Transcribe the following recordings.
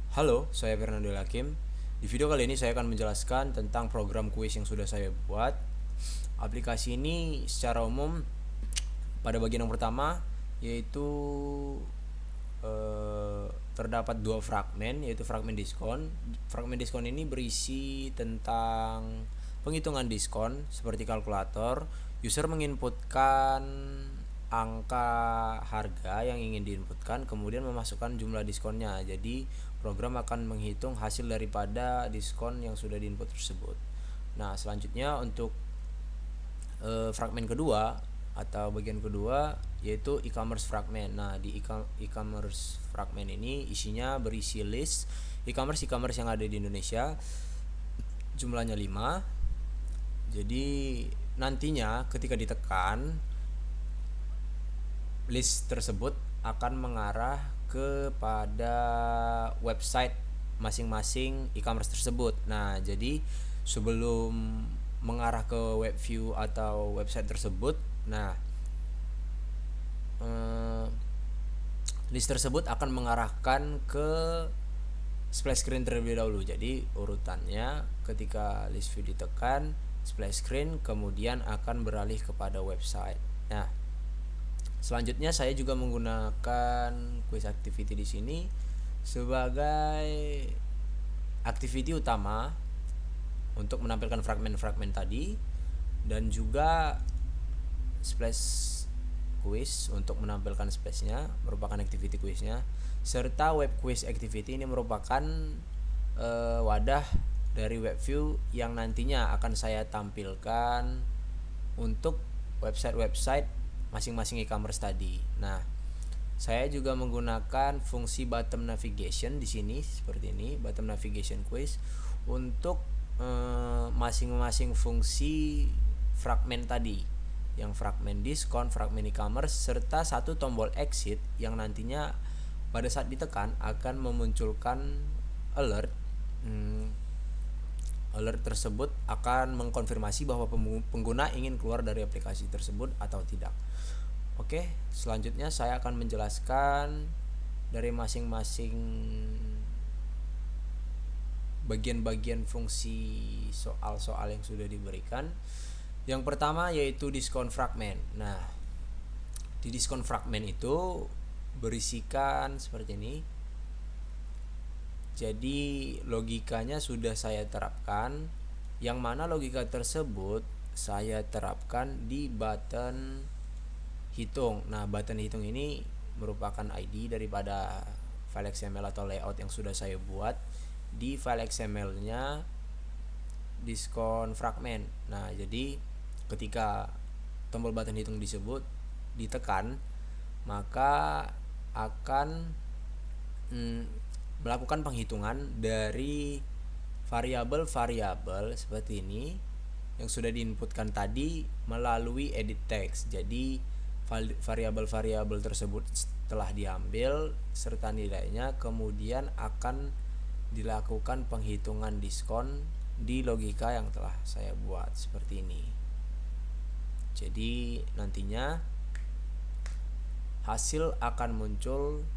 Halo, saya Fernando Hakim. Di video kali ini saya akan menjelaskan tentang program kuis yang sudah saya buat. Aplikasi ini secara umum pada bagian yang pertama yaitu eh, terdapat dua fragmen, yaitu fragmen diskon. Fragmen diskon ini berisi tentang penghitungan diskon seperti kalkulator. User menginputkan angka harga yang ingin diinputkan, kemudian memasukkan jumlah diskonnya. Jadi program akan menghitung hasil daripada diskon yang sudah diinput tersebut. Nah, selanjutnya untuk fragmen kedua atau bagian kedua yaitu e-commerce fragment. Nah, di e-commerce fragment ini isinya berisi list e-commerce yang ada di Indonesia, jumlahnya 5. Jadi nantinya ketika ditekan, list tersebut akan mengarah kepada website masing-masing e-commerce tersebut. Nah, jadi sebelum mengarah ke web view atau website tersebut, nah eh, list tersebut akan mengarahkan ke splash screen terlebih dahulu. Jadi urutannya ketika list view ditekan, splash screen kemudian akan beralih kepada website. Nah, selanjutnya saya juga menggunakan quiz activity di sini sebagai activity utama untuk menampilkan fragmen-fragmen tadi, dan juga splash quiz untuk menampilkan splashnya merupakan activity quiznya, serta web quiz activity ini merupakan wadah dari web view yang nantinya akan saya tampilkan untuk website-website masing-masing e-commerce tadi. Nah, saya juga menggunakan fungsi bottom navigation di sini seperti ini, bottom navigation quiz untuk masing-masing fungsi fragmen tadi, yang fragmen diskon, fragmen e-commerce, serta satu tombol exit yang nantinya pada saat ditekan akan memunculkan alert. Alert tersebut akan mengkonfirmasi bahwa pengguna ingin keluar dari aplikasi tersebut atau tidak. Oke, selanjutnya saya akan menjelaskan dari masing-masing bagian-bagian fungsi soal-soal yang sudah diberikan. Yang pertama yaitu diskon fragment. Nah, di diskon fragment itu berisikan seperti ini. Jadi logikanya sudah saya terapkan, yang mana logika tersebut saya terapkan di button hitung. Nah, button hitung ini merupakan ID daripada file XML atau layout yang sudah saya buat. Di file XML-nya diskon fragment. Nah, jadi ketika tombol button hitung disebut ditekan, maka akan melakukan penghitungan dari variabel-variabel seperti ini yang sudah diinputkan tadi melalui edit text. Jadi variabel-variabel tersebut telah diambil serta nilainya, kemudian akan dilakukan penghitungan diskon di logika yang telah saya buat seperti ini. Jadi nantinya hasil akan muncul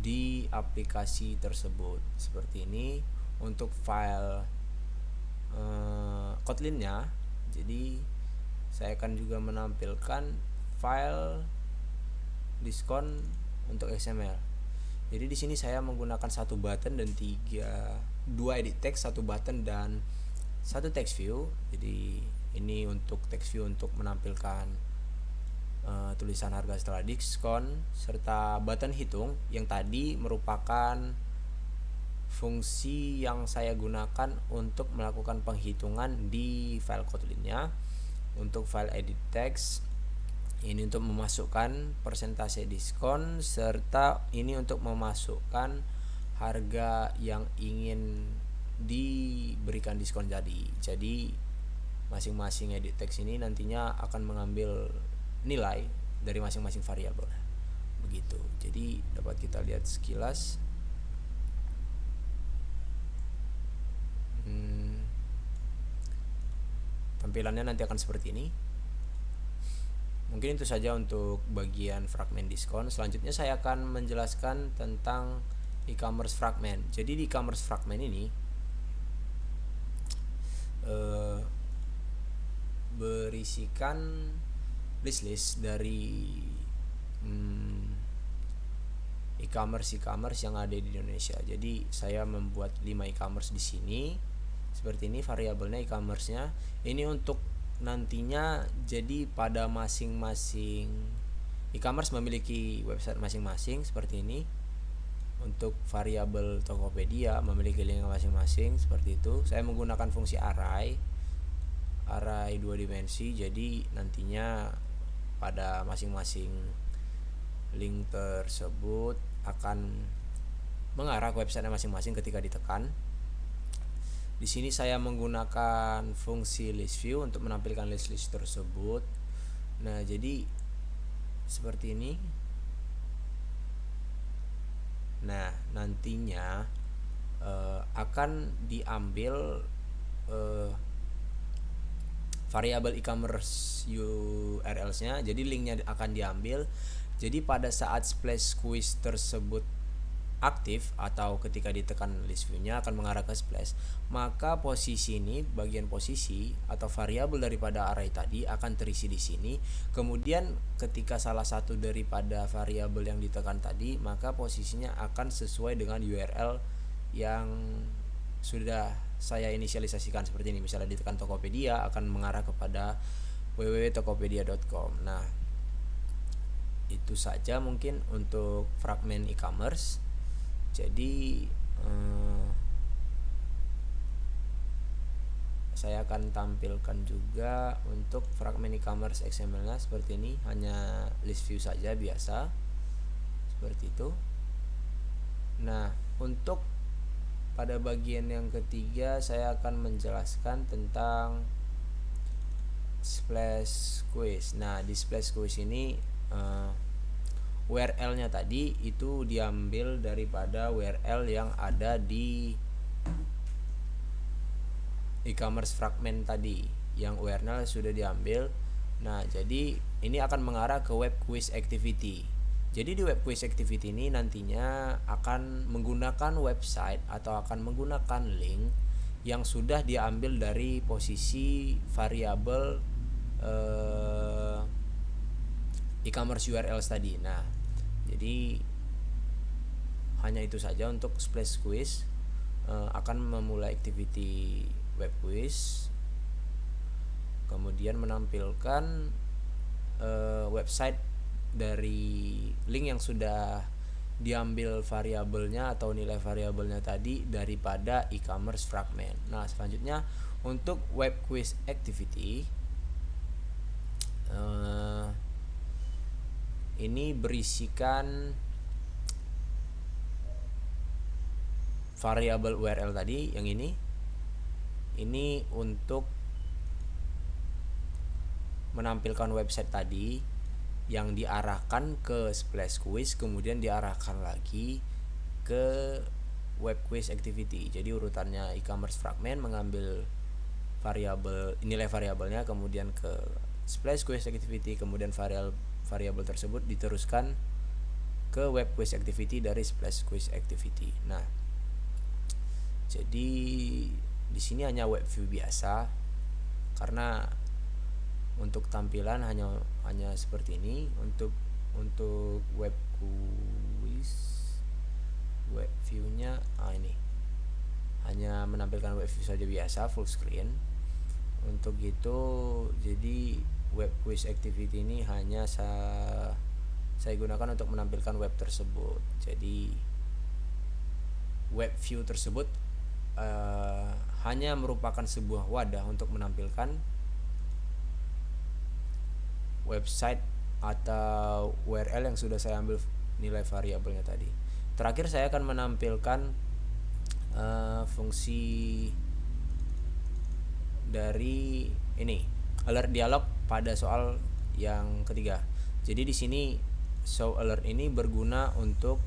di aplikasi tersebut seperti ini. Untuk file Kotlin-nya, jadi saya akan juga menampilkan file diskon untuk XML. Jadi di sini saya menggunakan satu button dan dua edit text, satu button dan satu text view. Jadi ini untuk text view untuk menampilkan tulisan harga setelah diskon, serta button hitung yang tadi merupakan fungsi yang saya gunakan untuk melakukan penghitungan di file Kotlin-nya. Untuk file edit text ini untuk memasukkan persentase diskon, serta ini untuk memasukkan harga yang ingin diberikan diskon tadi. Jadi masing-masing edit text ini nantinya akan mengambil nilai dari masing-masing variabel. Begitu. Jadi dapat kita lihat sekilas. Tampilannya nanti akan seperti ini. Mungkin itu saja untuk bagian fragmen diskon. Selanjutnya saya akan menjelaskan tentang e-commerce fragment. Jadi di e-commerce fragment ini berisikan list-list dari e-commerce yang ada di Indonesia. Jadi saya membuat 5 e-commerce di sini. Seperti ini variabelnya e-commerce-nya. Ini untuk nantinya, jadi pada masing-masing e-commerce memiliki website masing-masing seperti ini. Untuk variabel Tokopedia memiliki link masing-masing seperti itu. Saya menggunakan fungsi array 2 dimensi. Jadi nantinya pada masing-masing link tersebut akan mengarah ke website masing-masing ketika ditekan. Di sini saya menggunakan fungsi list view untuk menampilkan list-list tersebut. Nah, jadi seperti ini. Nah, nantinya akan diambil variabel e-commerce URLs-nya. Jadi linknya akan diambil. Jadi pada saat splash quiz tersebut aktif atau ketika ditekan list view-nya akan mengarah ke splash, maka posisi ini, bagian posisi atau variabel daripada array tadi akan terisi di sini. Kemudian ketika salah satu daripada variabel yang ditekan tadi, maka posisinya akan sesuai dengan URL yang sudah saya inisialisasikan seperti ini. Misalnya ditekan Tokopedia akan mengarah kepada www.tokopedia.com. Nah, itu saja mungkin untuk fragmen e-commerce. Jadi saya akan tampilkan juga untuk fragmen e-commerce XML-nya seperti ini, hanya list view saja biasa seperti itu. Nah, untuk pada bagian yang ketiga saya akan menjelaskan tentang splash quiz. Nah, di splash quiz ini URL-nya tadi itu diambil daripada URL yang ada di e-commerce fragment tadi, yang URL sudah diambil. Nah, jadi ini akan mengarah ke web quiz activity. Jadi di web quiz activity ini nantinya akan menggunakan website atau akan menggunakan link yang sudah diambil dari posisi variabel e-commerce URLs tadi. Nah, jadi hanya itu saja untuk splash quiz. Akan memulai activity web quiz, kemudian menampilkan website dari link yang sudah diambil variabelnya atau nilai variabelnya tadi daripada e-commerce fragment. Nah, selanjutnya untuk web quiz activity ini berisikan variabel URL tadi yang ini untuk menampilkan website tadi yang diarahkan ke splash quiz, kemudian diarahkan lagi ke web quiz activity. Jadi urutannya e-commerce fragment mengambil nilai variabelnya, kemudian ke splash quiz activity, kemudian variabel tersebut diteruskan ke web quiz activity dari splash quiz activity. Nah, jadi di sini hanya web view biasa karena untuk tampilan hanya seperti ini. Untuk web quiz web view-nya ini hanya menampilkan web view saja biasa full screen. Untuk itu jadi web quiz activity ini hanya saya gunakan untuk menampilkan web tersebut. Jadi web view tersebut hanya merupakan sebuah wadah untuk menampilkan website atau URL yang sudah saya ambil nilai variabelnya tadi. Terakhir saya akan menampilkan fungsi dari ini alert dialog pada soal yang ketiga. Jadi di sini show alert ini berguna untuk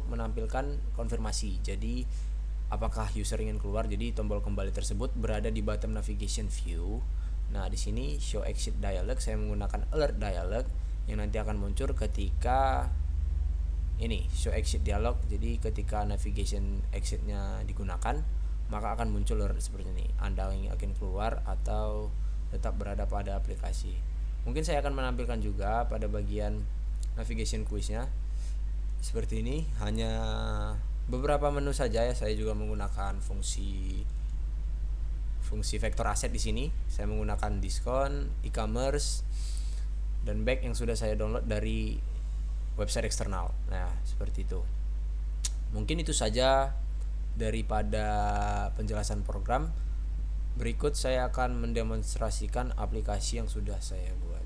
menampilkan konfirmasi. Jadi apakah user ingin keluar. Jadi tombol kembali tersebut berada di bottom navigation view. Nah, di sini show exit dialog saya menggunakan alert dialog yang nanti akan muncul ketika ini show exit dialog. Jadi ketika navigation exitnya digunakan, maka akan muncul alert seperti ini. Anda ingin keluar atau tetap berada pada aplikasi. Mungkin saya akan menampilkan juga pada bagian navigation quiznya seperti ini, hanya beberapa menu saja ya. Saya juga menggunakan fungsi vektor aset di sini. Saya menggunakan diskon, e-commerce, dan back yang sudah saya download dari website eksternal. Nah, seperti itu. Mungkin itu saja daripada penjelasan program. Berikut saya akan mendemonstrasikan aplikasi yang sudah saya buat.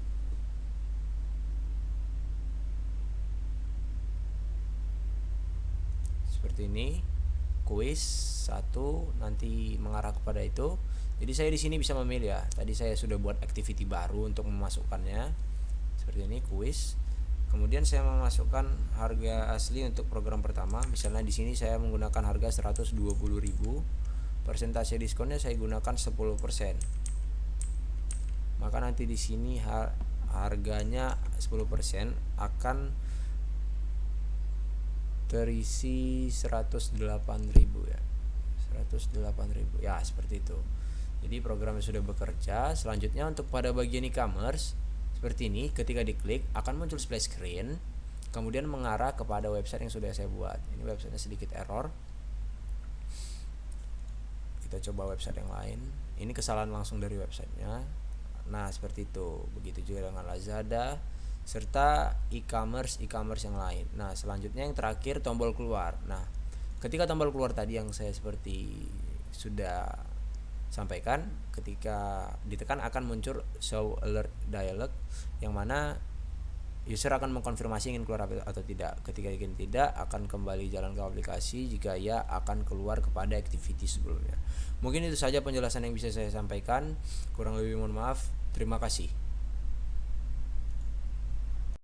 Seperti ini, kuis 1 nanti mengarah kepada itu. Jadi saya di sini bisa memilih ya. Tadi saya sudah buat activity baru untuk memasukkannya. Seperti ini, kuis. Kemudian saya memasukkan harga asli untuk program pertama. Misalnya di sini saya menggunakan harga 120.000. Persentase diskonnya saya gunakan 10%. Maka nanti di sini harganya 10% akan terisi 108.000 ya. 108.000. Ya, seperti itu. Jadi programnya sudah bekerja. Selanjutnya untuk pada bagian e-commerce seperti ini, ketika diklik akan muncul splash screen, kemudian mengarah kepada website yang sudah saya buat. Ini websitenya sedikit error. Kita coba website yang lain. Ini kesalahan langsung dari websitenya. Nah, seperti itu. Begitu juga dengan Lazada serta e-commerce yang lain. Nah, selanjutnya yang terakhir tombol keluar. Nah, ketika tombol keluar tadi yang saya seperti sudah sampaikan, ketika ditekan akan muncul show alert dialog yang mana user akan mengkonfirmasi ingin keluar atau tidak. Ketika ingin tidak, akan kembali jalan ke aplikasi. Jika ya, akan keluar kepada activity sebelumnya. Mungkin itu saja penjelasan yang bisa saya sampaikan. Kurang lebih mohon maaf. Terima kasih.